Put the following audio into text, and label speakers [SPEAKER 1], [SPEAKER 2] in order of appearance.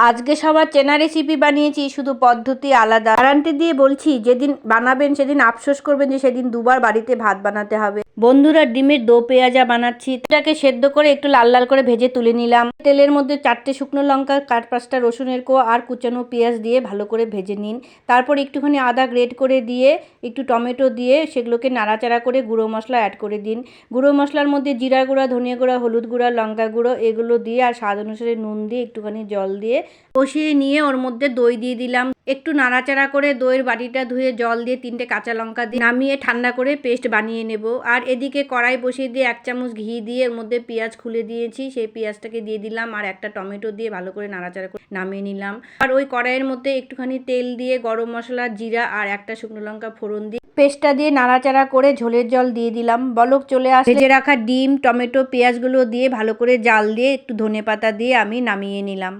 [SPEAKER 1] আজকে সবার চেনা রেসিপি বানিয়েছি, শুধু পদ্ধতি আলাদা। গ্যারান্টি দিয়ে বলছি, যেদিন বানাবেন সেদিন আফসোস করবেন যে সেদিন দুবার বাড়িতে ভাত বানাতে হবে। বন্ধুরা, ডিমের দো পেঁয়াজা বানাচ্ছি। এটাকে সেদ্ধ করে একটু লাল লাল করে ভেজে তুলে নিলাম। তেলের মধ্যে 4টে শুকনো লঙ্কা, 4-5টা রসুনের কোয়া আর কুচানো পেঁয়াজ দিয়ে ভালো করে ভেজে নিন। তারপর একটুখানি আদা গ্রেট করে দিয়ে, একটু টমেটো দিয়ে সেগুলোকে নাড়াচাড়া করে গুঁড়ো মশলা অ্যাড করে দিন। গুঁড়ো মশলার মধ্যে জিরা গুঁড়া, ধনিয়া গুঁড়া, হলুদ গুঁড়া, লঙ্কা গুঁড়ো এগুলো দিয়ে আর স্বাদ অনুসারে নুন দিয়ে একটুখানি জল দিয়ে কষিয়ে নিয়ে ওর মধ্যে দই দিয়ে দিলাম। একটু নাড়াচাড়া করে দইয়ের বাটিটা ধুয়ে জল দিয়ে 3টে কাঁচা লঙ্কা দিয়ে নামিয়ে ঠান্ডা করে পেস্ট বানিয়ে নেব। আর এদিকে কড়াই বসিয়ে দিয়ে 1 চামচ ঘি দিয়ে এর মধ্যে পেঁয়াজ খুলে দিয়েছি, সেই পেঁয়াজটাকে দিয়ে দিলাম আর একটা টমেটো দিয়ে ভালো করে নাড়াচাড়া করে নামিয়ে নিলাম। আর ওই কড়াইয়ের মধ্যে একটুখানি তেল দিয়ে গরম মশলা, জিরা আর একটা শুকনো লঙ্কা ফোড়ন দিয়ে পেস্টটা দিয়ে নাড়াচাড়া করে ঝোলের জল দিয়ে দিলাম। বলক চলে আসলে ভেজে রাখা ডিম, টমেটো, পেঁয়াজগুলো দিয়ে ভালো করে জাল দিয়ে একটু ধনেপাতা দিয়ে আমি নামিয়ে নিলাম।